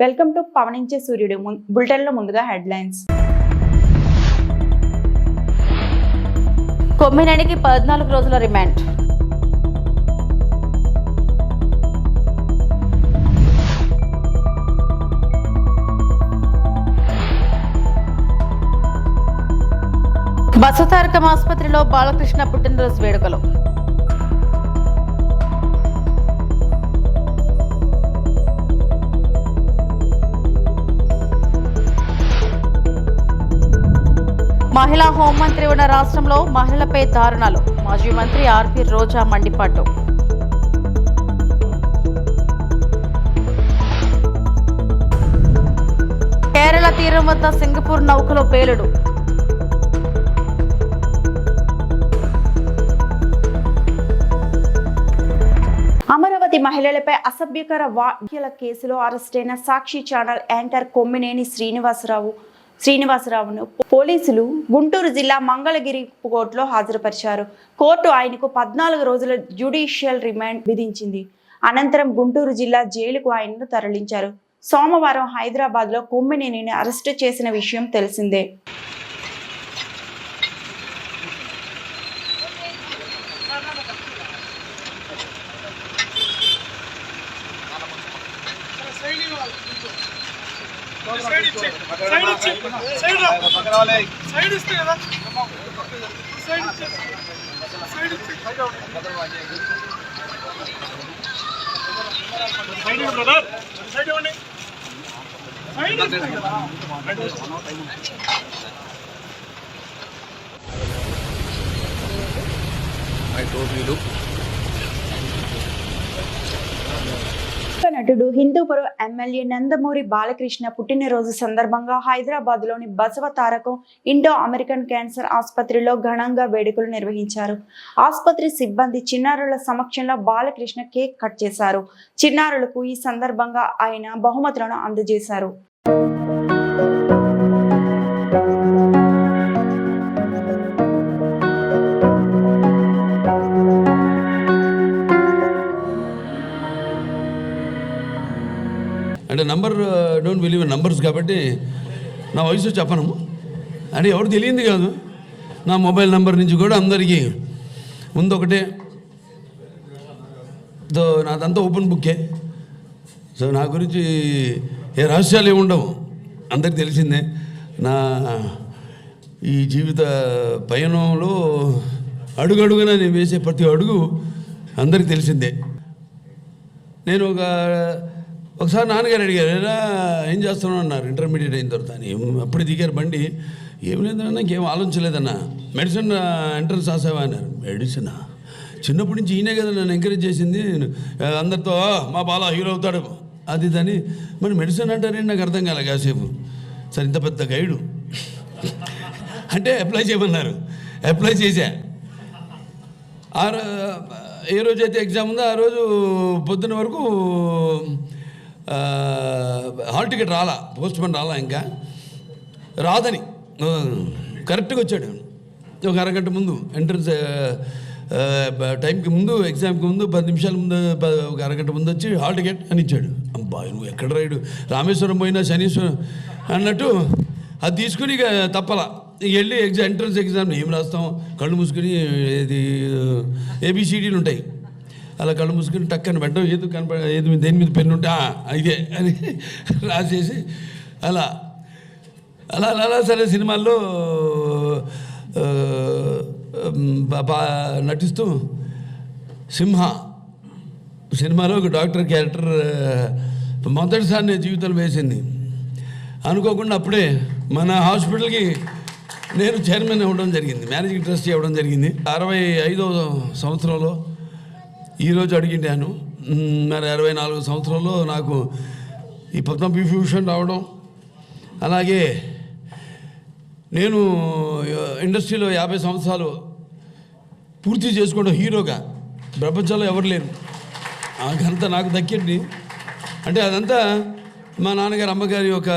Welcome to పవనించే సూర్యుడు. బులెటిన్లో ముందుగా హెడ్లైన్స్. కొమ్మినేనికి 14 రోజుల రిమాండ్. బసవతారకం ఆసుపత్రిలో బాలకృష్ణ పుట్టినరోజు వేడుకలు. మహిళా హోంమంత్రి ఉన్న రాష్ట్రంలో మహిళలపై దారుణాలు. మాజీ మంత్రి ఆర్పి రోజా మండిపాటు. కేరళ తీరం వద్ద సింగపూర్ నౌకలో పేలుడు. అమరావతి మహిళలపై అసభ్యకర వ్యాఖ్యల కేసులో అరెస్టైన సాక్షి ఛానల్ యాంకర్ కొమ్మినేని శ్రీనివాసరావును పోలీసులు గుంటూరు జిల్లా మంగళగిరి కోర్టులో హాజరుపరిచారు. కోర్టు ఆయనకు 14 రోజుల జ్యుడిషియల్ రిమాండ్ విధించింది. అనంతరం గుంటూరు జిల్లా జైలుకు ఆయనను తరలించారు. సోమవారం హైదరాబాద్లో కొమ్మినేనిని అరెస్టు చేసిన విషయం తెలిసిందే. నటుడు హిందూపురం ఎమ్మెల్యే నందమూరి బాలకృష్ణ పుట్టినరోజు సందర్భంగా హైదరాబాద్లోని బసవతారకం ఇండో అమెరికన్ క్యాన్సర్ ఆసుపత్రిలో ఘనంగా వేడుకలు నిర్వహించారు. ఆసుపత్రి సిబ్బంది చిన్నారుల సమక్షంలో బాలకృష్ణ కేక్ కట్ చేశారు. చిన్నారులకు ఈ సందర్భంగా ఆయన బహుమతులను అందజేశారు. అంటే డోంట్ బిలీవ్ ఇన్ నంబర్స్ కాబట్టి నా వయసు చెప్పను అంటే ఎవరు తెలియంది కాదు. నా మొబైల్ నెంబర్ నుంచి కూడా అందరికీ ముందు ఒకటే, నాదంతా ఓపెన్ బుక్కే. సో నా గురించి ఏ రహస్యాలు ఏమి ఉండవు, అందరికి తెలిసిందే. నా ఈ జీవిత పయనంలో అడుగడుగున నేను వేసే ప్రతి అడుగు అందరికి తెలిసిందే. నేను ఒకసారి నాన్నగారు అడిగారు, ఏం చేస్తున్నావు అన్నారు. ఇంటర్మీడియట్ అయిన తర్వాత అని అప్పుడు దిగారు బండి. ఏం లేదన్నా, నాకేం ఆలోచించలేదన్నా. మెడిసిన్ ఎంట్రన్స్ రాసావా అన్నారు. మెడిసినా? చిన్నప్పటి నుంచి ఈయనే కదా నన్ను ఎంకరేజ్ చేసింది. అందరితో మా బాల హీరో అవుతాడు అది అని. మరి మెడిసిన్ అంటారేంటి నాకు అర్థం కాలే కాసేపు. సరే ఇంత పెద్ద గైడు అంటే అప్లై చేయమన్నారు. అప్లై చేశా. ఏ రోజైతే ఎగ్జామ్ ఉందో ఆ రోజు పొద్దున్న వరకు హాల్ టికెట్ రాలా, పోస్ట్ మ్యాన్ రాలా, ఇంకా రాదని కరెక్ట్గా వచ్చాడు. ఒక అరగంట ముందు ఎంట్రన్స్ టైంకి ముందు, ఎగ్జామ్కి ముందు 10 నిమిషాల ముందు, ఒక అరగంట ముందు వచ్చి హాల్ టికెట్ అని ఇచ్చాడు. అబ్బా నువ్వు ఎక్కడ రాయుడు, రామేశ్వరం పోయినా శనీశ్వరం అన్నట్టు అది తీసుకుని ఇక తప్పలా వెళ్ళి ఎంట్రన్స్ ఎగ్జామ్ ఏం రాస్తాం, కళ్ళు మూసుకుని ఇది ABCDలు ఉంటాయి, అలా కళ్ళు మూసుకుని టక్కని పెట్టడం, ఏది దేని మీద పెన్ను ఉంటే ఇదే అని రాసేసి అలా అలా అలా సరే సినిమాల్లో నటిస్తూ సింహ సినిమాలో ఒక డాక్టర్ క్యారెక్టర్ మొదటిసారి నేను జీవితంలో వేసింది. అనుకోకుండా అప్పుడే మన హాస్పిటల్కి నేను చైర్మన్ అవ్వడం జరిగింది, మేనేజింగ్ ట్రస్టీ అవ్వడం జరిగింది. 65వ సంవత్సరంలో ఈరోజు అడిగింటాను. మరి 64 సంవత్సరంలో నాకు ఈ పద్మవిభూషణ్ రావడం, అలాగే నేను ఇండస్ట్రీలో 50 సంవత్సరాలు పూర్తి చేసుకోవడం హీరోగా ప్రపంచంలో ఎవరు లేరు. ఆ ఘనత నాకు దక్కింది. అంటే అదంతా మా నాన్నగారు అమ్మగారి యొక్క.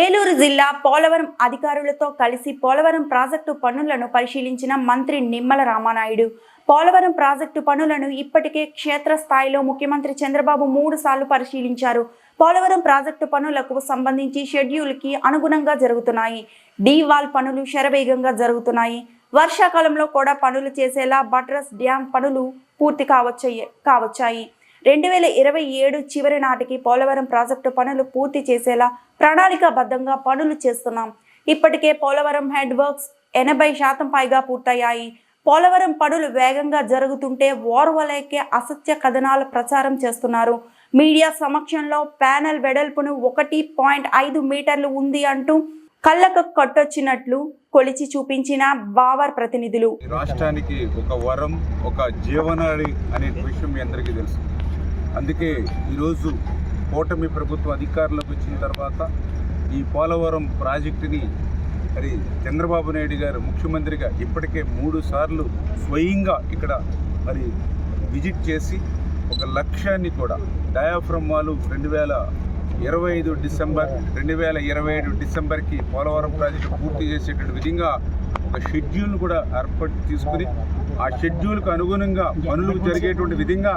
ఏలూరు జిల్లా పోలవరం అధికారులతో కలిసి పోలవరం ప్రాజెక్టు పనులను పరిశీలించిన మంత్రి నిమ్మల రామానాయుడు. పోలవరం ప్రాజెక్టు పనులను ఇప్పటికే క్షేత్రస్థాయిలో ముఖ్యమంత్రి చంద్రబాబు 3 సార్లు పరిశీలించారు. పోలవరం ప్రాజెక్టు పనులకు సంబంధించి షెడ్యూల్కి అనుగుణంగా జరుగుతున్నాయి. డీ వాల్ పనులు శరవేగంగా జరుగుతున్నాయి. వర్షాకాలంలో కూడా పనులు చేసేలా బట్రస్ డ్యాం పనులు పూర్తి కావచ్చాయి. 2027 చివరి నాటికి పోలవరం ప్రాజెక్టు పనులు పూర్తి చేసేలా ప్రణాళికాబద్ధంగా పనులు చేస్తున్నాం. ఇప్పటికే పోలవరం హెడ్ వర్క్స్ 80% పైగా పూర్తయ్యాయి. పోలవరం పనులు వేగంగా జరుగుతుంటే ఓర్వలేకే అసత్య కథనాల ప్రచారం చేస్తున్నారు. మీడియా సమక్షంలో ప్యానెల్ వెడల్పును 1.5 మీటర్లు ఉంది అంటూ కళ్ళకు కట్టొచ్చినట్లు కొలిచి చూపించిన బావర్ ప్రతినిధులు. రాష్ట్రానికి ఒక వరం, ఒక జీవనాడి అనే విషయం మీ అందరికీ తెలుసు. అందుకే ఈరోజు కూటమి ప్రభుత్వం అధికారంలోకి వచ్చిన తర్వాత ఈ పోలవరం ప్రాజెక్టుని మరి చంద్రబాబు నాయుడు గారు ముఖ్యమంత్రిగా ఇప్పటికే 3 సార్లు స్వయంగా ఇక్కడ మరి విజిట్ చేసి ఒక లక్ష్యాన్ని కూడా డయాఫ్రమ్ వాల్ 2027 డిసెంబర్కి పోలవరం ప్రాజెక్టు పూర్తి చేసేటువంటి విధంగా ఒక షెడ్యూల్ కూడా ఏర్పాటు తీసుకుని ఆ షెడ్యూల్కు అనుగుణంగా పనులు జరిగేటువంటి విధంగా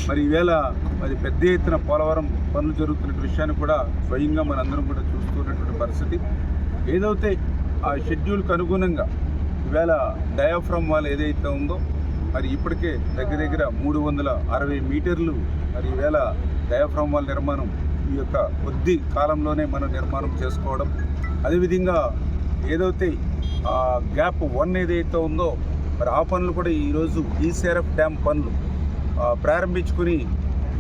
మరి ఈవేళ మరి పెద్ద ఎత్తున పోలవరం పనులు జరుగుతున్న విషయాన్ని కూడా స్వయంగా మనందరం కూడా చూస్తున్నటువంటి పరిస్థితి. ఏదైతే ఆ షెడ్యూల్కు అనుగుణంగా ఈవేళ డయాఫ్రమ్ వాల్ ఏదైతే ఉందో మరి ఇప్పటికే దగ్గర 360 మీటర్లు మరి ఈవేళ డయాఫ్రమ్ వాల్ నిర్మాణం ఈ యొక్క కొద్ది కాలంలోనే మనం నిర్మాణం చేసుకోవడం, అదేవిధంగా ఏదైతే గ్యాప్ 1 ఏదైతే ఉందో మరి ఆ పనులు కూడా ఈరోజు ఈసీఆర్ఎఫ్ డ్యామ్ పనులు ప్రారంభించుకుని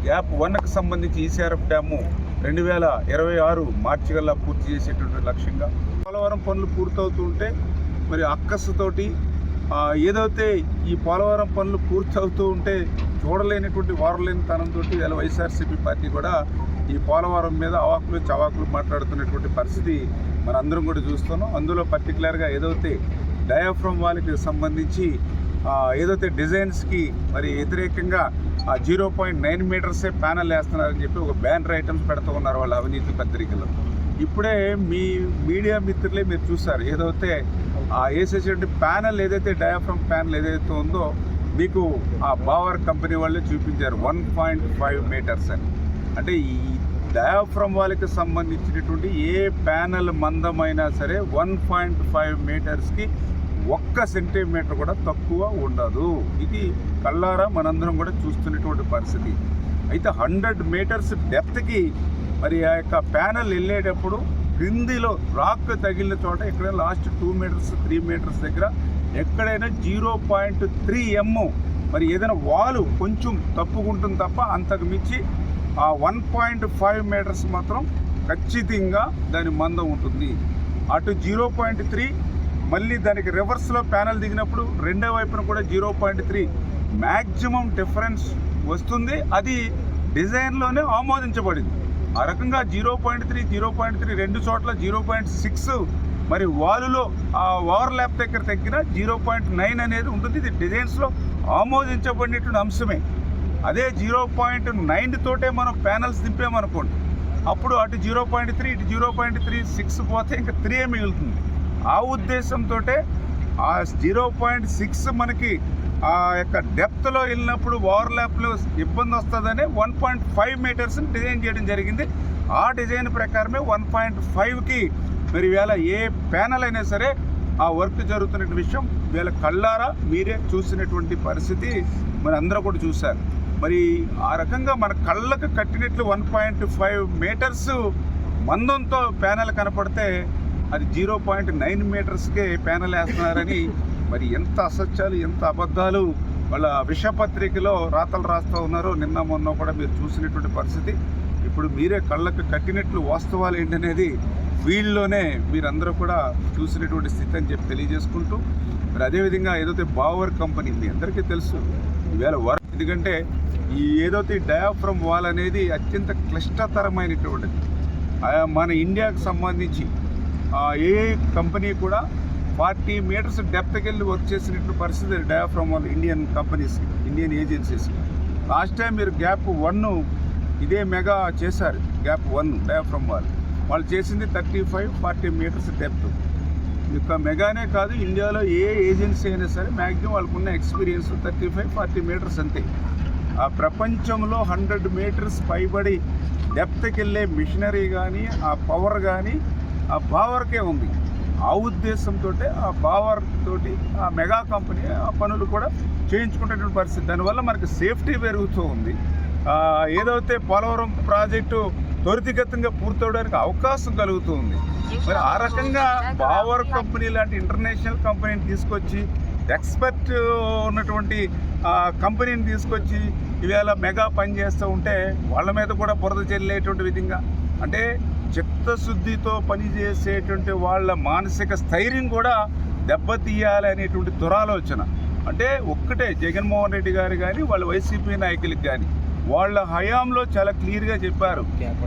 గ్యాప్ 1కు సంబంధించి ఈసీఆర్ఎఫ్ డ్యాము 2026 మార్చి కల్లా పూర్తి చేసేటువంటి లక్ష్యంగా పోలవరం పనులు పూర్తవుతుంటే మరి అక్కసుతోటి ఏదైతే ఈ పోలవరం పనులు పూర్తవుతూ ఉంటే చూడలేనటువంటి వారలేని తనంతో ఇలా వైఎస్ఆర్సీపీ పార్టీ కూడా ఈ పోలవరం మీద అవాకులు చవాకులు మాట్లాడుతున్నటువంటి పరిస్థితి మనందరం కూడా చూస్తున్నాం. అందులో పర్టికులర్గా ఏదైతే డయాఫ్రమ్ వాల్కి సంబంధించి ఏదైతే డిజైన్స్కి మరి వ్యతిరేకంగా 0.9 మీటర్సే ప్యానల్ వేస్తున్నారని చెప్పి ఒక బ్యానర్ ఐటమ్స్ పెడుతూ ఉన్నారు వాళ్ళ అవినీతి పత్రికలు. ఇప్పుడే మీ మీడియా మిత్రులే మీరు చూసారు ఏదైతే వేసేటువంటి ప్యానల్ ఏదైతే డయాఫ్రమ్ ప్యానల్ ఏదైతే ఉందో మీకు ఆ బావర్ కంపెనీ వాళ్ళే చూపించారు 1.5 మీటర్స్ అని. అంటే ఈ డయాఫ్రమ్ వాల్కి సంబంధించినటువంటి ఏ ప్యానల్ మందమైనా సరే 1.5 మీటర్స్కి 1 సెంటీమీటర్ కూడా తక్కువ ఉండదు. ఇది కళ్ళారా మనందరం కూడా చూస్తున్నటువంటి పరిస్థితి. అయితే 100 మీటర్స్ డెప్త్కి మరి ఆ యొక్క ప్యానల్ వెళ్ళేటప్పుడు క్రిందిలో రాక్ తగిలిన చోట ఎక్కడైనా లాస్ట్ 2 మీటర్స్ 3 మీటర్స్ దగ్గర ఎక్కడైనా 0.3 m మరి ఏదైనా వాలు కొంచెం తప్పుకుంటుంది తప్ప అంతకు మించి ఆ 1.5 మీటర్స్ మాత్రం ఖచ్చితంగా దాని మందం ఉంటుంది. అటు 0.3 మళ్ళీ దానికి రివర్స్లో ప్యానల్ దిగినప్పుడు రెండో వైపున కూడా 0.3 మ్యాక్సిమం డిఫరెన్స్ వస్తుంది. అది డిజైన్లోనే ఆమోదించబడింది. ఆ రకంగా 0.3 రెండు చోట్ల 0.6 మరి వాలులో ఆ ఓవర్లాప్ దగ్గర తగ్గిన 0.9 అనేది ఉంటుంది. ఇది డిజైన్స్లో ఆమోదించబడినటువంటి అంశమే. అదే 0.9 తోటే మనం ప్యానల్స్ దింపామనుకోండి, అప్పుడు అటు 0.3 ఇటు 0.36 పోతే ఇంకా 3 మిగులుతుంది. ఆ ఉద్దేశంతో ఆ 0.6 మనకి ఆ యొక్క డెప్త్లో వెళ్ళినప్పుడు ఓవర్లాప్లో ఇబ్బంది వస్తుందని 1.5 మీటర్స్ని డిజైన్ చేయడం జరిగింది. ఆ డిజైన్ ప్రకారమే 1.5కి మరి వేళ ఏ ప్యానల్ అయినా సరే ఆ వర్క్ జరుగుతున్న విషయం వీళ్ళ కళ్ళారా మీరే చూసినటువంటి పరిస్థితి మరి అందరూ కూడా చూశారు. మరి ఆ రకంగా మన కళ్ళకు కట్టినట్లు 1.5 మీటర్స్ మందంతో ప్యానల్ కనపడితే అది 0.9 మీటర్స్కే ప్యానల్ వేస్తున్నారని మరి ఎంత అసత్యాలు ఎంత అబద్ధాలు వాళ్ళ విషపత్రికలో రాతలు రాస్తూ ఉన్నారో నిన్న మొన్న కూడా మీరు చూసినటువంటి పరిస్థితి. ఇప్పుడు మీరే కళ్ళకు కట్టినట్లు వాస్తవాలు ఏంటనేది ఫీల్డ్లోనే మీరందరూ కూడా చూసినటువంటి స్థితి అని చెప్పి తెలియజేసుకుంటూ మరి అదేవిధంగా ఏదైతే బావర్ కంపెనీ మీ అందరికీ తెలుసు ఈవేళ వర్క్, ఎందుకంటే ఈ ఏదైతే డయాఫ్రమ్ వాల్ అనేది అత్యంత క్లిష్టతరమైనటువంటిది. మన ఇండియాకు సంబంధించి ఏ కంపెనీ కూడా 40 మీటర్స్ డెప్త్కి వెళ్ళి వర్క్ చేసినటువంటి పరిస్థితి diaphragm wall Indian companies, Indian agencies. Last time మీరు గ్యాప్ 1 ఇదే మెగా చేశారు. గ్యాప్ 1 డయాఫ్రమ్ వాల్ వాళ్ళు చేసింది 35-40 మీటర్స్ డెప్త్. ఇక మెగానే కాదు, ఇండియాలో ఏ ఏజెన్సీ అయినా సరే మ్యాక్సిమం వాళ్ళకున్న ఎక్స్పీరియన్స్ 35-40 మీటర్స్ అంతే. ఆ ప్రపంచంలో 100 మీటర్స్ పైబడి డెప్త్కి వెళ్ళే మిషనరీ కానీ ఆ పవర్ కానీ ఆ బావర్కే ఉంది. ఆ ఉద్దేశంతో ఆ బావర్ తోటి ఆ మెగా కంపెనీ ఆ పనులు కూడా చేయించుకునేటువంటి పరిస్థితి. దానివల్ల మనకి సేఫ్టీ పెరుగుతూ ఉంది. ఏదైతే పోలవరం ప్రాజెక్టు త్వరితగతంగా పూర్తవడానికి అవకాశం కలుగుతూ ఉంది. మరి ఆ రకంగా బావర్ కంపెనీ లాంటి ఇంటర్నేషనల్ కంపెనీని తీసుకొచ్చి ఎక్స్పర్ట్ ఉన్నటువంటి కంపెనీని తీసుకొచ్చి ఇవాళ మెగా పనిచేస్తూ ఉంటే వాళ్ళ మీద కూడా బురద చెల్లేటువంటి విధంగా, అంటే చిత్తశుద్ధితో పనిచేసేటువంటి వాళ్ళ మానసిక స్థైర్యం కూడా దెబ్బతీయాలి అనేటువంటి దురాలోచన. అంటే ఒక్కటే జగన్మోహన్ రెడ్డి గారు కానీ వాళ్ళ వైసీపీ నాయకులకు కానీ వాళ్ళ హయాంలో చాలా క్లియర్గా చెప్పారు,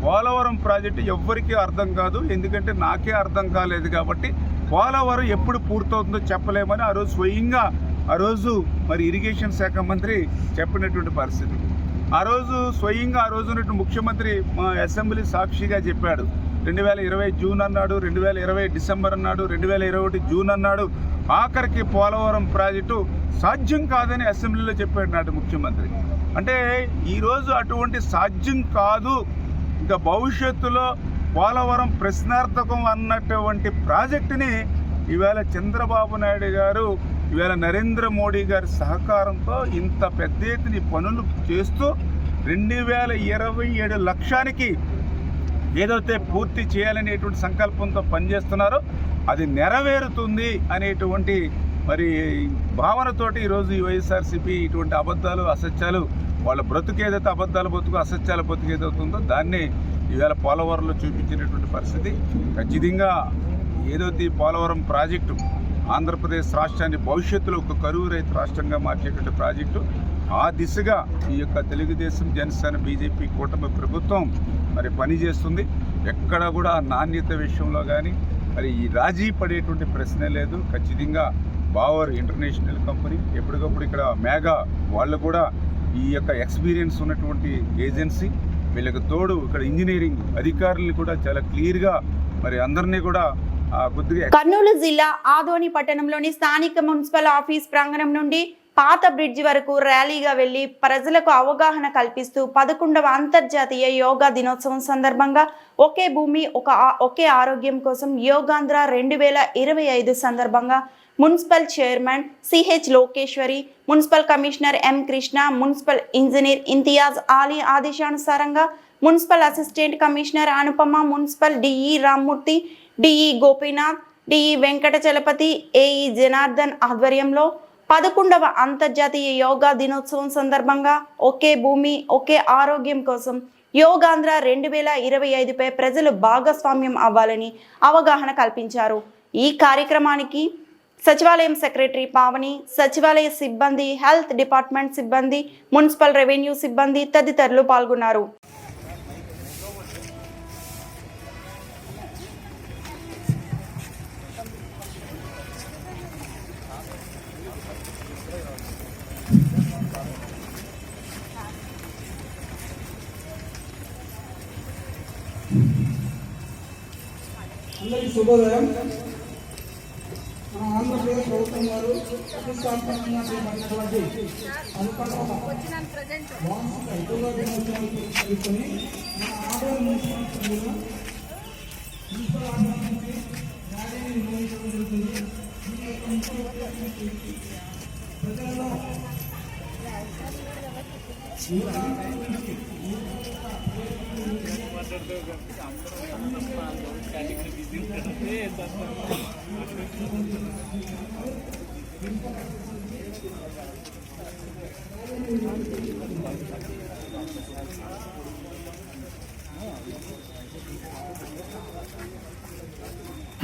పోలవరం ప్రాజెక్టు ఎవ్వరికీ అర్థం కాదు, ఎందుకంటే నాకే అర్థం కాలేదు కాబట్టి పోలవరం ఎప్పుడు పూర్తవుతుందో చెప్పలేమని ఆ రోజు స్వయంగా మరి ఇరిగేషన్ శాఖ మంత్రి చెప్పినటువంటి పరిస్థితి. ఆ రోజు స్వయంగా ఆ రోజు ఉన్నటువంటి ముఖ్యమంత్రి మా అసెంబ్లీ సాక్షిగా చెప్పాడు. 2020 జూన్ అన్నాడు, 2020 డిసెంబర్ అన్నాడు, 2021 జూన్ అన్నాడు. ఆఖరికి పోలవరం ప్రాజెక్టు సాధ్యం కాదని అసెంబ్లీలో చెప్పాడు నాటి ముఖ్యమంత్రి. అంటే ఈరోజు అటువంటి సాధ్యం కాదు, ఇంకా భవిష్యత్తులో పోలవరం ప్రశ్నార్థకం అన్నటువంటి ప్రాజెక్టుని ఈవేళ చంద్రబాబు నాయుడు గారు, ఈవేళ నరేంద్ర మోడీ గారి సహకారంతో ఇంత పెద్ద ఎత్తున పనులు చేస్తూ 2027 లక్ష్యానికి ఏదైతే పూర్తి చేయాలనేటువంటి సంకల్పంతో పనిచేస్తున్నారో అది నెరవేరుతుంది అనేటువంటి మరి భావనతోటి ఈరోజు ఈ వైఎస్ఆర్సీపీ ఇటువంటి అబద్ధాలు అసత్యాలు, వాళ్ళ బ్రతుకు ఏదైతే అబద్ధాల బతుకు అసత్యాల బతుకు ఏదవుతుందో దాన్ని ఈవేళ పోలవరంలో చూపించినటువంటి పరిస్థితి. ఖచ్చితంగా ఏదైతే ఈ పోలవరం ప్రాజెక్టు ఆంధ్రప్రదేశ్ రాష్ట్రాన్ని భవిష్యత్తులో ఒక కరువు రైతు రాష్ట్రంగా మార్చేటువంటి ప్రాజెక్టు, ఆ దిశగా ఈ యొక్క తెలుగుదేశం, జనసేన, బీజేపీ కూటమి ప్రభుత్వం మరి పనిచేస్తుంది. ఎక్కడ కూడా నాణ్యత విషయంలో కానీ మరి ఈ రాజీ పడేటువంటి ప్రశ్నే లేదు. ఖచ్చితంగా బావర్ ఇంటర్నేషనల్ కంపెనీ ఎప్పటికప్పుడు ఇక్కడ మెగా వాళ్ళు కూడా ఈ యొక్క ఎక్స్పీరియన్స్ ఉన్నటువంటి ఏజెన్సీ, వీళ్ళకి తోడు ఇక్కడ ఇంజనీరింగ్ అధికారులు కూడా చాలా క్లియర్గా మరి అందరినీ కూడా కర్నూలు జిల్లా ఆదోని పట్టణంలోని స్థానిక మున్సిపల్ ఆఫీస్ ప్రాంగణం నుండి పాత బ్రిడ్జి వరకు ర్యాలీగా వెళ్లి ప్రజలకు అవగాహన కల్పిస్తూ 11వ అంతర్జాతీయ యోగా దినోత్సవం సందర్భంగా ఒకే భూమి ఒకే ఆరోగ్యం కోసం యోగాంధ్ర 2025 సందర్భంగా municipal chairman CH Lokeshwari, municipal commissioner M Krishna, municipal engineer Imtiyaz Ali ఆదేశానుసారంగా municipal assistant commissioner Anupama, municipal DE Rammurthy, DE Gopinath, DE Venkata Chalapathi, AE Janardhan ఆధ్వర్యంలో 11వ అంతర్జాతీయ యోగా దినోత్సవం సందర్భంగా ఒకే భూమి ఒకే ఆరోగ్యం కోసం యోగాంధ్ర 2025పై ప్రజలు భాగస్వామ్యం అవ్వాలని అవగాహన కల్పించారు. ఈ కార్యక్రమానికి సచివాలయం సెక్రటరీ పావని, సచివాలయ సిబ్బంది, హెల్త్ డిపార్ట్మెంట్ సిబ్బంది, మున్సిపల్ రెవెన్యూ సిబ్బంది తదితరులు పాల్గొన్నారు. అందరికీ శుభోదయం. మన ఆంధ్రప్రదేశ్ ప్రభుత్వం వారు ప్రతిష్టాత్మకంగా చేపట్టినటువంటి వార్షిక యోగా దినోత్సవాన్ని పురస్కరించుకొని మన ఆదోని మున్సిపల్ ఆఫీస్ ర్యాలీని నిర్వహించడం జరుగుతుంది. ఈ యొక్క ముఖ్య ప్రజల్లో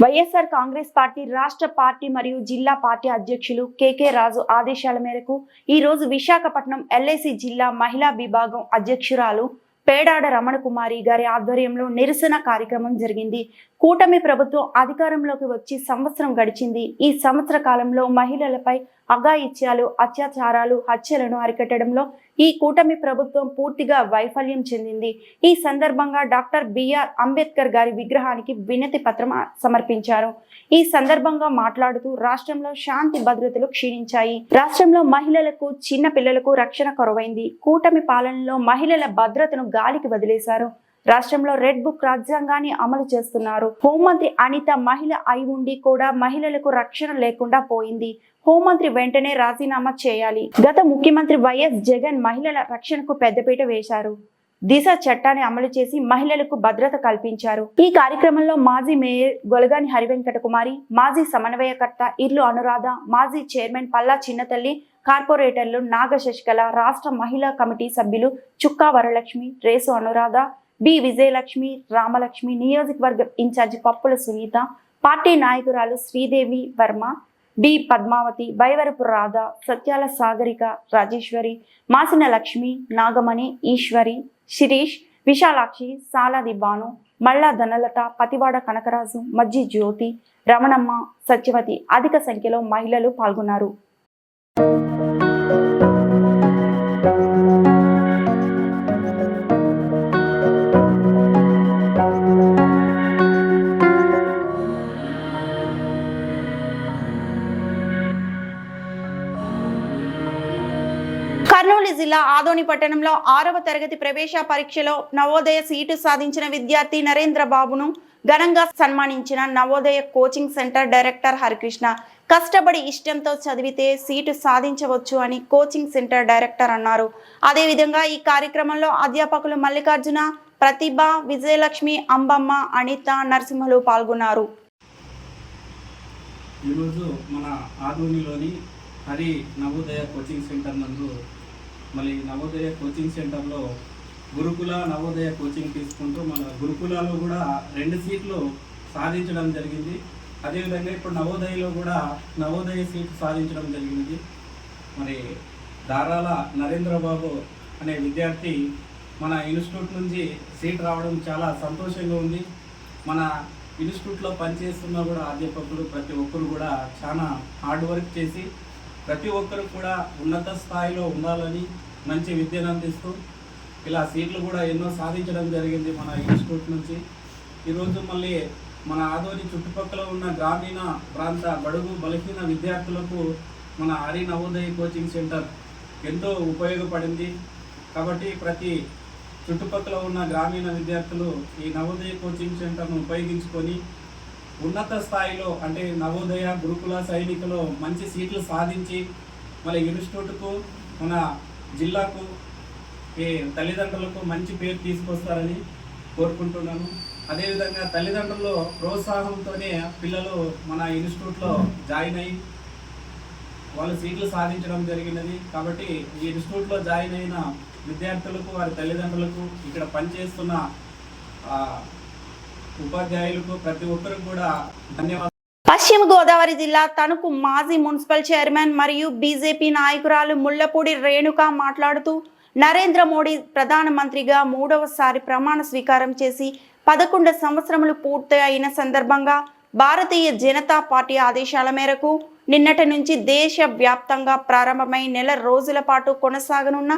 వైఎస్ఆర్ కాంగ్రెస్ పార్టీ రాష్ట్ర పార్టీ మరియు జిల్లా పార్టీ అధ్యక్షులు కేకే రాజు ఆదేశాల మేరకు ఈ రోజు విశాఖపట్నం ఎల్ఐసి జిల్లా మహిళా విభాగం అధ్యక్షురాలు పేడాడ రమణకుమారి గారి ఆధ్వర్యంలో నిరసన కార్యక్రమం జరిగింది. కూటమి ప్రభుత్వం అధికారంలోకి వచ్చి సంవత్సరం గడిచింది. ఈ సంవత్సర కాలంలో మహిళలపై అఘాయిత్యాలు, అత్యాచారాలు, హత్యలను అరికట్టడంలో ఈ కూటమి ప్రభుత్వం పూర్తిగా వైఫల్యం చెందింది. ఈ సందర్భంగా డాక్టర్ బిఆర్ అంబేద్కర్ గారి విగ్రహానికి వినతి పత్రం సమర్పించారు. ఈ సందర్భంగా మాట్లాడుతూ రాష్ట్రంలో శాంతి భద్రతలు క్షీణించాయి. రాష్ట్రంలో మహిళలకు, చిన్న పిల్లలకు రక్షణ కొరవైంది. కూటమి పాలనలో మహిళల భద్రతను గాలికి వదిలేశారు. రాష్ట్రంలో రెడ్ బుక్ రాజ్యాంగాన్ని అమలు చేస్తున్నారు. హోంమంత్రి అనిత మహిళ అయి ఉండి కూడా మహిళలకు రక్షణ లేకుండా పోయింది. హోంమంత్రి వెంటనే రాజీనామా చేయాలి. గత ముఖ్యమంత్రి వైఎస్ జగన్ మహిళల రక్షణకు పెద్దపీట వేశారు. దిశ చట్టాన్ని అమలు చేసి మహిళలకు భద్రత కల్పించారు. ఈ కార్యక్రమంలో మాజీ మేయర్ గొలగాని హరివెంకట కుమారి, మాజీ సమన్వయకర్త ఇర్లు అనురాధ, మాజీ చైర్మన్ పల్లా చిన్నతల్లి, కార్పొరేటర్లు నాగ శశికళ, రాష్ట్ర మహిళా కమిటీ సభ్యులు చుక్కా వరలక్ష్మి, రేసు అనురాధ, బి విజయలక్ష్మి, రామలక్ష్మి, నియోజకవర్గ ఇన్ఛార్జి పప్పుల సునీత, పార్టీ నాయకురాలు శ్రీదేవి వర్మ, డి పద్మావతి, బైవరపు రాధ, సత్యాల సాగరిక, రాజేశ్వరి, మాసిన లక్ష్మి, నాగమణి, ఈశ్వరి, శిరీష్, విశాలాక్షి, సాలాది బాను, మల్లా ధనలత, పతివాడ కనకరాజు, మజ్జి జ్యోతి, రమణమ్మ, సత్యవతి అధిక సంఖ్యలో మహిళలు పాల్గొన్నారు. కర్నూలు జిల్లా ఆదోని పట్టణంలో 6వ తరగతి ప్రవేశ పరీక్షలో నవోదయ సీటు సాధించిన విద్యార్థి నరేంద్ర బాబును ఘనంగా సన్మానించిన Navodaya coaching centre director Harikrishna. కష్టపడి ఇష్టంతో చదివితే సీటు సాధించవచ్చు అని కోచింగ్ సెంటర్ డైరెక్టర్ అన్నారు. అదేవిధంగా ఈ కార్యక్రమంలో అధ్యాపకులు మల్లికార్జున, ప్రతిభ, విజయలక్ష్మి, అంబమ్మ, అనిత, నరసింహలు పాల్గొన్నారు. ఈరోజు మన ఆదోనిలోని హరి నవోదయ కోచింగ్ సెంటర్ నందు మళ్ళీ నవోదయ కోచింగ్ సెంటర్లో గురుకుల నవోదయ కోచింగ్ తీసుకుంటూ మన గురుకులలో కూడా 2 సీట్లు సాధించడం జరిగింది. అదేవిధంగా ఇప్పుడు నవోదయలో కూడా నవోదయ సీట్ సాధించడం జరిగింది. మరి దారాల నరేంద్రబాబు అనే విద్యార్థి మన ఇన్స్టిట్యూట్ నుంచి సీట్ రావడం చాలా సంతోషంగా ఉంది. మన ఇన్స్టిట్యూట్లో పనిచేస్తున్న కూడా అధ్యాపకులు ప్రతి ఒక్కరు కూడా చాలా హార్డ్ వర్క్ చేసి ప్రతి ఒక్కరు కూడా ఉన్నత స్థాయిలో ఉండాలని మంచి విద్యను అందిస్తూ ఇలా సీట్లు కూడా ఎన్నో సాధించడం జరిగింది మన ఇన్స్టిట్యూట్ నుంచి. ఈరోజు మళ్ళీ మన ఆదోని చుట్టుపక్కల ఉన్న గ్రామీణ ప్రాంత బడుగు బలహీన విద్యార్థులకు మన హరి నవోదయ కోచింగ్ సెంటర్ ఎంతో ఉపయోగపడింది. కాబట్టి ప్రతి చుట్టుపక్కల ఉన్న గ్రామీణ విద్యార్థులు ఈ నవోదయ కోచింగ్ సెంటర్ను ఉపయోగించుకొని ఉన్నత స్థాయిలో అంటే నవోదయ గురుకుల సైనికులు మంచి సీట్లు సాధించి మళ్ళీ ఇన్స్టిట్యూట్కు మన జిల్లాకు ఈ తల్లిదండ్రులకు మంచి పేరు తీసుకొస్తారని కోరుకుంటున్నాను. అదేవిధంగా తల్లిదండ్రుల ప్రోత్సాహంతోనే పిల్లలు మన ఇన్స్టిట్యూట్లో జాయిన్ అయ్యి వాళ్ళు సీట్లు సాధించడం జరిగినది. కాబట్టి ఈ ఇన్స్టిట్యూట్లో జాయిన్ అయిన విద్యార్థులకు, వారి తల్లిదండ్రులకు, ఇక్కడ పనిచేస్తున్న ఉపాధ్యాయులకు ప్రతి ఒక్కరికి కూడా ధన్యవాదాలు. పశ్చిమ గోదావరి జిల్లా తణుకు మాజీ మున్సిపల్ చైర్మన్ మరియు బీజేపీ నాయకురాలు ముళ్లపూడి రేణుక మాట్లాడుతూ నరేంద్ర మోడీ ప్రధానమంత్రిగా 3వసారి ప్రమాణ స్వీకారం చేసి 11 సంవత్సరములు పూర్తి అయిన సందర్భంగా భారతీయ జనతా పార్టీ ఆదేశాల మేరకు నిన్నటి నుంచి దేశ వ్యాప్తంగా ప్రారంభమై నెల రోజుల పాటు కొనసాగనున్న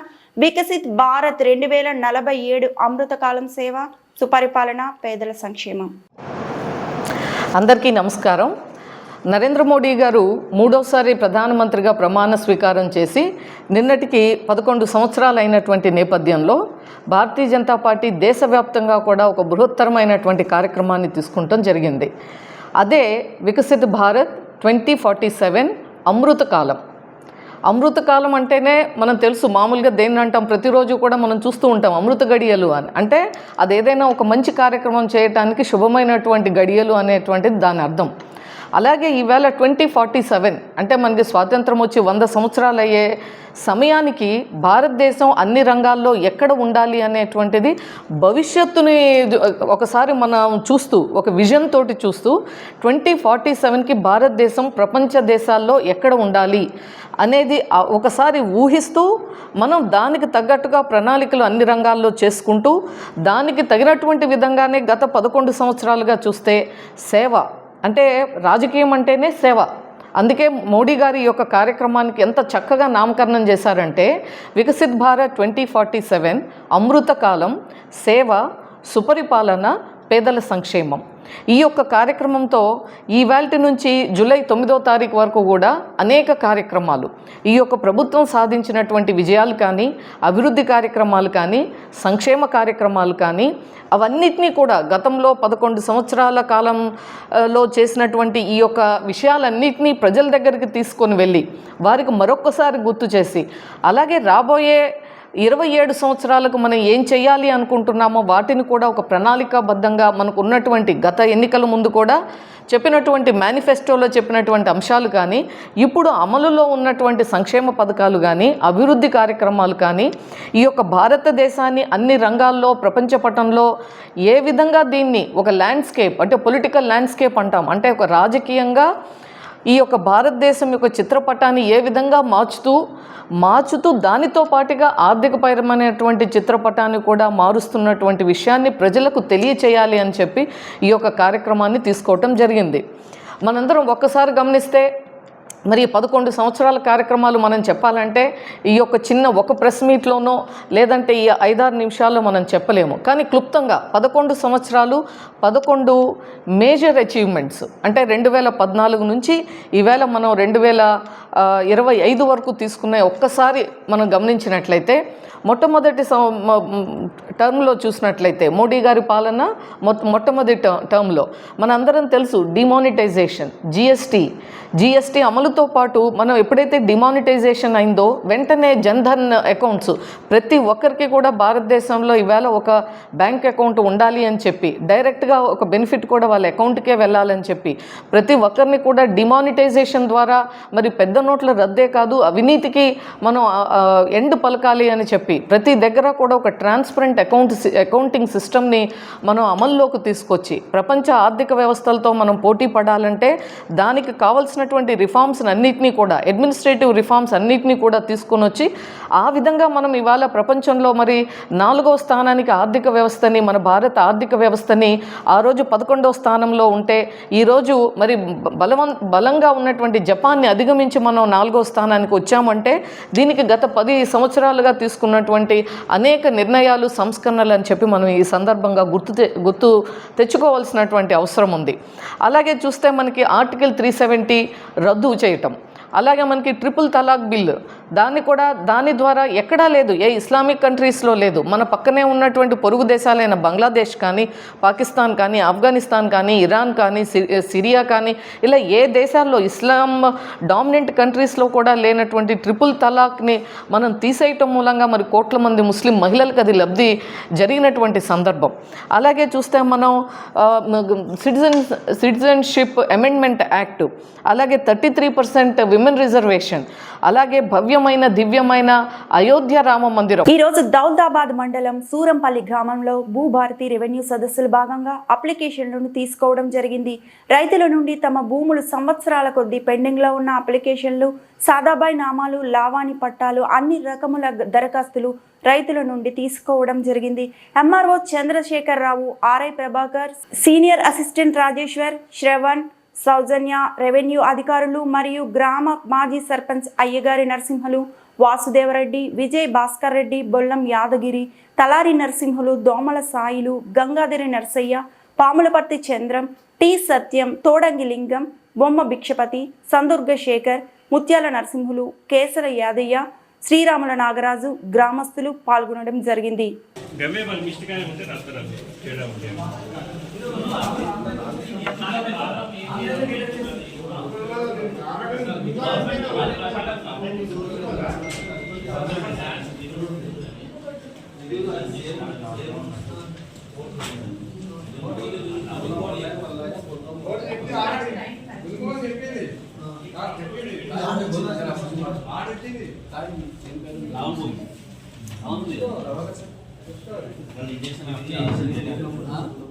వికసిత్ భారత్ 2047 అమృతకాలం సేవ, సుపరిపాలన, పేదల సంక్షేమం. అందరికీ నమస్కారం. నరేంద్ర మోడీ గారు 3వసారి ప్రధానమంత్రిగా ప్రమాణ స్వీకారం చేసి నిన్నటికి 11 సంవత్సరాలు అయినటువంటి నేపథ్యంలో భారతీయ జనతా పార్టీ దేశవ్యాప్తంగా కూడా ఒక బృహత్తరమైనటువంటి కార్యక్రమాన్ని తీసుకుంటం జరిగింది. అదే వికసిత్ భారత్ 2047 అమృతకాలం. అమృతకాలం అంటేనే మనం తెలుసు, మామూలుగా దేన్ని అంటాం, ప్రతిరోజు కూడా మనం చూస్తూ ఉంటాం అమృత గడియలు అని. అంటే అదేదైనా ఒక మంచి కార్యక్రమం చేయడానికి శుభమైనటువంటి గడియలు అనేటువంటిది దాని అర్థం. అలాగే ఈవేళ 2047 అంటే మనకి స్వాతంత్రం వచ్చి 100 సంవత్సరాలు అయ్యే సమయానికి భారతదేశం అన్ని రంగాల్లో ఎక్కడ ఉండాలి అనేటువంటిది భవిష్యత్తుని ఒకసారి మనం చూస్తూ ఒక విజన్ తోటి చూస్తూ 2047కి భారతదేశం ప్రపంచ దేశాల్లో ఎక్కడ ఉండాలి అనేది ఒకసారి ఊహిస్తూ మనం దానికి తగ్గట్టుగా ప్రణాళికలు అన్ని రంగాల్లో చేసుకుంటూ దానికి తగినటువంటి విధంగానే గత 11 సంవత్సరాలుగా చూస్తే సేవ అంటే రాజకీయం అంటేనే సేవ. అందుకే మోడీ గారి ఈ యొక్క కార్యక్రమానికి ఎంత చక్కగా నామకరణం చేశారంటే వికసిత్ భారత్ 2047 అమృతకాలం, సేవ, సుపరిపాలన, పేదల సంక్షేమం. ఈ యొక్క కార్యక్రమంతో ఈవేళ నుంచి జూలై 9వ తారీఖు వరకు కూడా అనేక కార్యక్రమాలు, ఈ యొక్క ప్రభుత్వం సాధించినటువంటి విజయాలు కానీ, అభివృద్ధి కార్యక్రమాలు కానీ, సంక్షేమ కార్యక్రమాలు కానీ, అవన్నిటినీ కూడా గతంలో 11 సంవత్సరాల కాలంలో చేసినటువంటి ఈ యొక్క విషయాలన్నింటినీ ప్రజల దగ్గరికి తీసుకొని వెళ్ళి వారికి మరొక్కసారి గుర్తు చేసి, అలాగే రాబోయే 27 సంవత్సరాలకు మనం ఏం చేయాలి అనుకుంటున్నామో వాటిని కూడా ఒక ప్రణాళికాబద్ధంగా మనకు ఉన్నటువంటి గత ఎన్నికల ముందు కూడా చెప్పినటువంటి మేనిఫెస్టోలో చెప్పినటువంటి అంశాలు కానీ, ఇప్పుడు అమలులో ఉన్నటువంటి సంక్షేమ పథకాలు కానీ, అభివృద్ధి కార్యక్రమాలు కానీ, ఈ యొక్క భారతదేశాన్ని అన్ని రంగాల్లో ప్రపంచ పటంలో ఏ విధంగా దీన్ని ఒక ల్యాండ్స్కేప్ అంటే పొలిటికల్ ల్యాండ్స్కేప్ అంటాం, అంటే ఒక రాజకీయంగా ఈ యొక్క భారతదేశం యొక్క చిత్రపటాన్ని ఏ విధంగా మార్చుతూ దానితో పాటుగా ఆర్థికపరమైనటువంటి చిత్రపటాన్ని కూడా మారుస్తున్నటువంటి విషయాన్ని ప్రజలకు తెలియచేయాలి అని చెప్పి ఈ యొక్క కార్యక్రమాన్ని తీసుకోవటం జరిగింది. మనందరం ఒక్కసారి గమనిస్తే మరి 11 సంవత్సరాల కార్యక్రమాలు మనం చెప్పాలంటే ఈ యొక్క చిన్న ఒక ప్రెస్ మీట్లోనో లేదంటే ఈ 5-6 నిమిషాల్లో మనం చెప్పలేము. కానీ క్లుప్తంగా 11 సంవత్సరాలు 11 మేజర్ అచీవ్మెంట్స్ అంటే 2014 నుంచి ఈవేళ మనం 2025 వరకు తీసుకున్న ఒక్కసారి మనం గమనించినట్లయితే, మొట్టమొదటి టర్మ్లో చూసినట్లయితే మోడీ గారి పాలన మొట్టమొదటి టర్మ్లో మనందరం తెలుసు డిమానిటైజేషన్, జిఎస్టీ అమలుతో పాటు మనం ఎప్పుడైతే డిమానిటైజేషన్ అయిందో వెంటనే జన్ధన్ అకౌంట్స్ ప్రతి ఒక్కరికి కూడా భారతదేశంలో ఈవేళ ఒక బ్యాంక్ అకౌంట్ ఉండాలి అని చెప్పి, డైరెక్ట్గా ఒక బెనిఫిట్ కూడా వాళ్ళ అకౌంట్కే వెళ్ళాలని చెప్పి ప్రతి ఒక్కరిని కూడా డిమానిటైజేషన్ ద్వారా మరి పెద్ద నోట్ల రద్దే కాదు అవినీతికి మనం ఎండ్ పలకాలి అని చెప్పి ప్రతి దగ్గర కూడా ఒక ట్రాన్స్పరెంట్ అకౌంటింగ్ సిస్టమ్ని మనం అమల్లోకి తీసుకొచ్చి ప్రపంచ ఆర్థిక వ్యవస్థలతో మనం పోటీ పడాలంటే దానికి కావాల్సినటువంటి రిఫార్మ్స్ అన్నిటినీ కూడా అడ్మినిస్ట్రేటివ్ రిఫార్మ్స్ అన్నిటినీ కూడా తీసుకొని వచ్చి ఆ విధంగా మనం ఇవాళ ప్రపంచంలో మరి 4వ స్థానానికి ఆర్థిక వ్యవస్థని, మన భారత ఆర్థిక వ్యవస్థని ఆ రోజు 11వ స్థానంలో ఉంటే ఈరోజు మరి బలంగా ఉన్నటువంటి జపాన్ని అధిగమించి మనం 4వ స్థానానికి వచ్చామంటే దీనికి గత 10 సంవత్సరాలుగా తీసుకున్నటువంటి అనేక నిర్ణయాలు, సంస్కరణలు అని చెప్పి మనం ఈ సందర్భంగా గుర్తు తెచ్చుకోవాల్సినటువంటి అవసరం ఉంది. అలాగే చూస్తే మనకి ఆర్టికల్ 370 రద్దు చేయటం, అలాగే మనకి ట్రిపుల్ తలాక్ బిల్ దాని ద్వారా ఎక్కడా లేదు, ఏ ఇస్లామిక్ కంట్రీస్లో లేదు. మన పక్కనే ఉన్నటువంటి పొరుగు దేశాలైన బంగ్లాదేశ్ కానీ, పాకిస్తాన్ కానీ, ఆఫ్ఘనిస్తాన్ కానీ, ఇరాన్ కానీ, సిరియా కానీ, ఇలా ఏ దేశాల్లో ఇస్లాం డామినెంట్ కంట్రీస్లో కూడా లేనటువంటి ట్రిపుల్ తలాక్ని మనం తీసేయటం మూలంగా మరి కోట్ల మంది ముస్లిం మహిళలకు అది లబ్ధి జరిగినటువంటి సందర్భం. అలాగే చూస్తే మనం సిటిజన్షిప్ అమెండ్మెంట్ యాక్ట్, అలాగే 33% విమెన్ రిజర్వేషన్, అలాగే భవ్యమైన దివ్యమైన అయోధ్య రామ మందిరం. ఈ రోజు దౌలతాబాద్ మండలం సూరంపల్లి గ్రామంలో భూభారతి రెవెన్యూ సదస్సులు భాగంగా అప్లికేషన్లను తీసుకోవడం జరిగింది. రైతుల నుండి తమ భూములు సంవత్సరాల కొద్దీ పెండింగ్ లో ఉన్న అప్లికేషన్లు, సాదాబాయి నామాలు, లావాణి పట్టాలు, అన్ని రకముల దరఖాస్తులు రైతుల నుండి తీసుకోవడం జరిగింది. MRO Chandrashekar Rao, RI Prabhakar, senior assistant Rajeshwar, Shravan, Soujanya, revenue అధికారులు మరియు గ్రామ మాజీ సర్పంచ్ అయ్యగారి నరసింహలు, వాసుదేవరెడ్డి, విజయ్ భాస్కర్ రెడ్డి, బొల్లం యాదగిరి, తలారి నరసింహులు, దోమల సాయిలు, గంగాధరి నర్సయ్య, పాములపర్తి చంద్రం, టి సత్యం, తోడంగి లింగం, బొమ్మ భిక్షపతి, సందుర్గ శేఖర్, ముత్యాల నరసింహులు, కేసర యాదయ్య, శ్రీరాముల నాగరాజు గ్రామస్తులు పాల్గొనడం జరిగింది.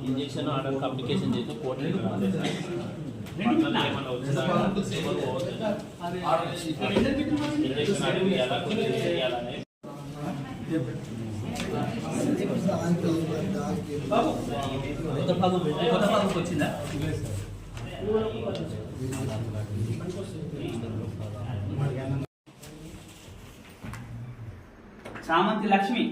ఇంజక్షన్ ఆర్డర్ అప్లికేషన్ చేసి కోర్టు వచ్చిందా చామంతి లక్ష్మి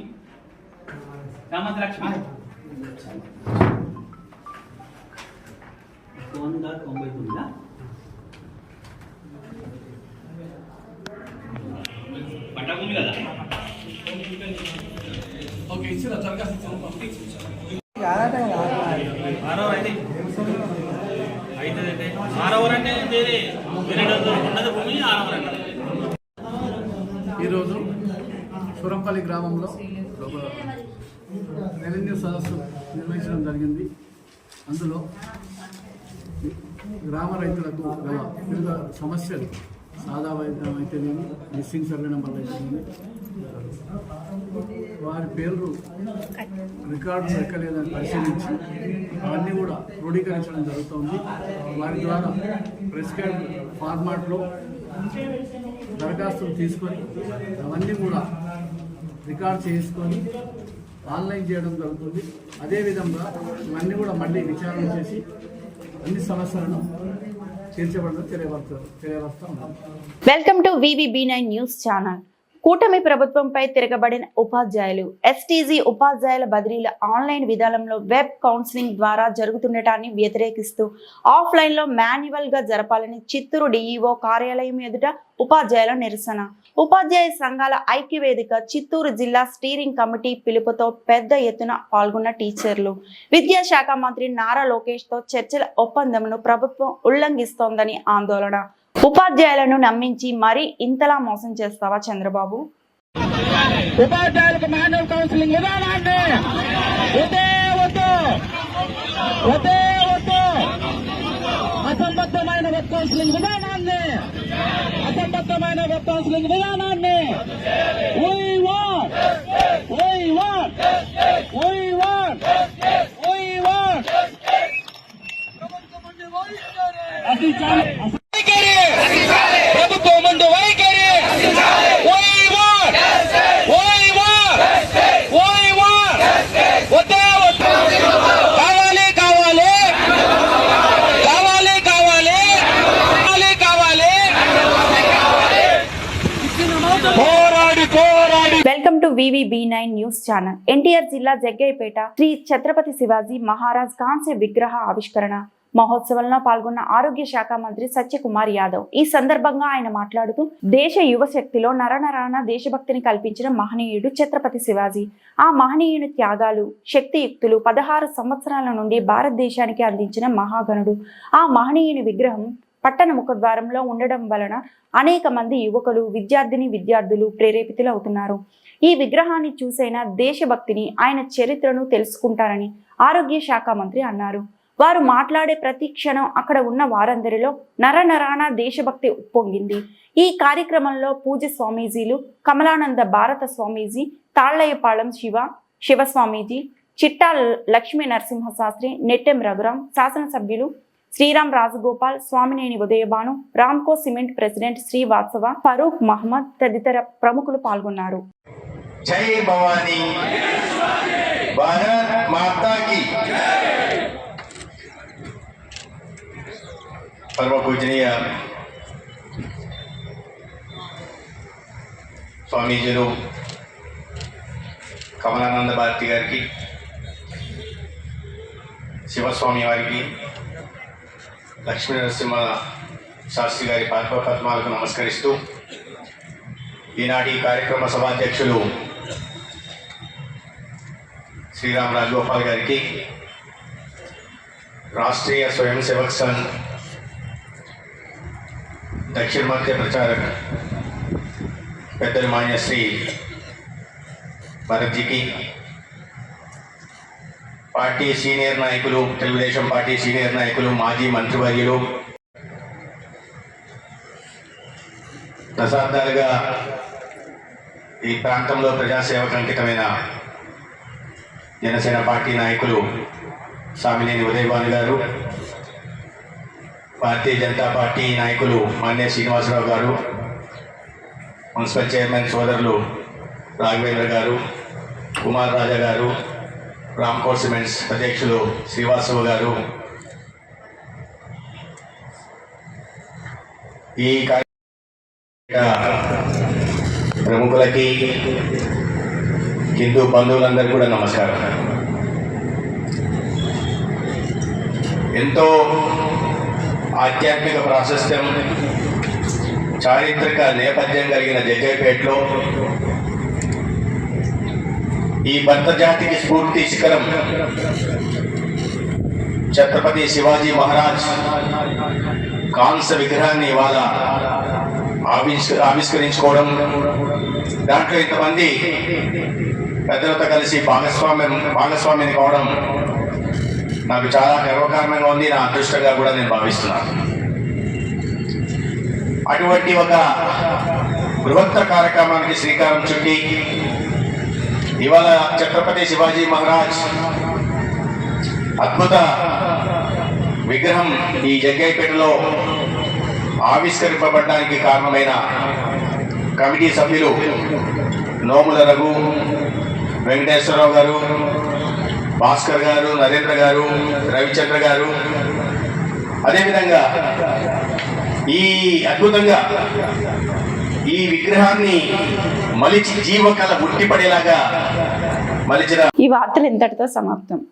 199 పట్టకుంది కదా. ఈరోజు సురంపల్లి గ్రామంలో ఒక రెవెన్యూ సదస్సు నిర్వహించడం జరిగింది. అందులో గ్రామ రైతులకు గల వివిధ సమస్యలు, సాదా వైద్యం అయితేనేమి, మిస్సింగ్ సర్వే నెంబర్లు అయితేనేమి, వారి పేర్లు రికార్డు ఎక్కలేదని పరిశీలించి అవన్నీ కూడా క్రోడీకరించడం జరుగుతుంది. వారి ద్వారా ప్రిస్క్రైబ్ ఫార్మాట్లో దరఖాస్తులు తీసుకొని అవన్నీ కూడా రికార్డ్ చేసుకొని ఆన్లైన్ చేయడం జరుగుతుంది. అదేవిధంగా ఇవన్నీ కూడా మళ్ళీ విచారణ చేసి అన్ని సమస్యలను తీర్చబడడం తెలియవస్తా ఉన్నాం. Welcome to VVB9 news channel. కూటమి ప్రభుత్వంపై తిరగబడిన ఉపాధ్యాయులు, ఎస్టీజీ ఉపాధ్యాయుల బదిలీల ఆన్లైన్ విధానంలో వెబ్ కౌన్సిలింగ్ ద్వారా జరుగుతుండటాన్ని వ్యతిరేకిస్తూ ఆఫ్లైన్లో మాన్యువల్గా జరపాలని చిత్తూరు DEO కార్యాలయం ఎదుట ఉపాధ్యాయుల నిరసన. ఉపాధ్యాయ సంఘాల ఐక్యవేదిక చిత్తూరు జిల్లా స్టీరింగ్ కమిటీ పిలుపుతో పెద్ద ఎత్తున పాల్గొన్న టీచర్లు, విద్యాశాఖ మంత్రి నారా లోకేష్తో చర్చల ఒప్పందంను ప్రభుత్వం ఉల్లంఘిస్తోందని ఆందోళన. ఉపాధ్యాయులను నమ్మించి మరీ ఇంతలా మోసం చేస్తావా చంద్రబాబు? ఉపాధ్యాయులకు మాన్యువల్ కౌన్సిలింగ్ విధానాన్ని అసంబద్ధమైన వెబ్ కౌన్సిలింగ్ విధానాన్ని ప్రభుత్వం ముందు వైఖరి welcome to VVB9 news channel. NTR జిల్లా జగ్గయ్యపేట శ్రీ ఛత్రపతి శివాజీ మహారాజ్ కాంస్య విగ్రహ ఆవిష్కరణ మహోత్సవంలో పాల్గొన్న ఆరోగ్య శాఖ మంత్రి సత్యకుమార్ యాదవ్. ఈ సందర్భంగా ఆయన మాట్లాడుతూ, దేశ యువశక్తిలో నరనరాన దేశభక్తిని కల్పించిన మహనీయుడు ఛత్రపతి శివాజీ. ఆ మహనీయుని త్యాగాలు, శక్తియుక్తులు 16 సంవత్సరాల నుండి భారతదేశానికి అందించిన మహాగణుడు. ఆ మహనీయుని విగ్రహం పట్టణ ముఖద్వారంలో ఉండడం వలన అనేక మంది యువకులు, విద్యార్థులు ప్రేరేపితులు అవుతున్నారు. ఈ విగ్రహాన్ని చూసైనా దేశభక్తిని, ఆయన చరిత్రను తెలుసుకుంటారని ఆరోగ్య శాఖ మంత్రి అన్నారు. వారు మాట్లాడే ప్రతి క్షణం అక్కడ ఉన్న వారందరిలో నరనరాన దేశభక్తి ఉప్పొంగింది. ఈ కార్యక్రమంలో పూజ స్వామీజీలు కమలానంద భారత స్వామీజీ, తాళ్లయ్యపాళెం శివస్వామీజీ, చిట్టా లక్ష్మీ నరసింహశాస్త్రి, నెట్టెం రఘురాం, శాసనసభ్యులు శ్రీరామ్ రాజగోపాల్, స్వామినేని ఉదయభాను, రామ్కో సిమెంట్ ప్రెసిడెంట్ శ్రీ వాత్సవ, ఫరూక్ మహమ్మద్ తదితర ప్రముఖులు పాల్గొన్నారు. జై భవానీ, భారత్ మాతా కీ. పరమ పూజనీయ స్వామీజీలు కమలానంద భారతి గారికి, శివస్వామి వారికి, లక్ష్మీ నరసింహ శాస్త్రి గారి పాదపద్మాలకు నమస్కరిస్తూ, ఈనాటి కార్యక్రమ సభాధ్యక్షులు శ్రీరామ్ రాజగోపాల్ గారికి, రాష్ట్రీయ స్వయం సేవక్ సంఘ్ దక్షిణ మధ్య ప్రచారక్ పెద్దలు మాన్య శ్రీ భరత్జీకి, పార్టీ సీనియర్ నాయకులు, తెలుగుదేశం పార్టీ సీనియర్ నాయకులు, మాజీ మంత్రివర్యులు, దశాబ్దాలుగా ఈ ప్రాంతంలో ప్రజాసేవకు అంకితమైన జనసేన పార్టీ నాయకులు స్వామినేని ఉదయభాను గారు, భారతీయ జనతా పార్టీ నాయకులు మాన్య శ్రీనివాసరావు గారు, మున్సిపల్ చైర్మన్ సోదరులు రాఘవేంద్ర గారు, కుమార్ రాజా గారు, రామ్కో సిమెంట్స్ అధ్యక్షులు శ్రీవాసవ్ గారు, ఈ ప్రముఖులకి హిందూ బంధువులందరికీ కూడా నమస్కారం. ఎంతో ఆధ్యాత్మిక ప్రాశస్త్యం, చారిత్రక నేపథ్యం కలిగిన జగ్గయ్యపేటలో ఈ భర్త జాతికి స్ఫూర్తి శిఖరం ఛత్రపతి శివాజీ మహారాజ్ కాంస్య విగ్రహాన్ని ఇవాళ ఆవిష్కరించుకోవడం, దాంట్లో ఇంతమంది పెద్దలతో కలిసి భాగస్వామిని కావడం నాకు చాలా గర్వకారణంగా ఉంది. నా అదృష్టంగా కూడా నేను భావిస్తున్నాను. అటువంటి ఒక బృహత్తర కార్యక్రమానికి శ్రీకారం చుట్టి ఇవాళ ఛత్రపతి శివాజీ మహారాజ్ అద్భుత విగ్రహం ఈ జగ్గయ్యపేటలో ఆవిష్కరింపబడడానికి కారణమైన కమిటీ సభ్యులు నోముల రఘు, వెంకటేశ్వరరావు గారు, భాస్కర్ గారు, నరేంద్ర గారు, రవిచంద్ర గారు, అదేవిధంగా ఈ అద్భుతంగా ఈ విగ్రహాన్ని మలిచి జీవకళ ఉట్టిపడేలాగా మలిచిన ఈ వార్తలు ఇంతటితో సమాప్తం.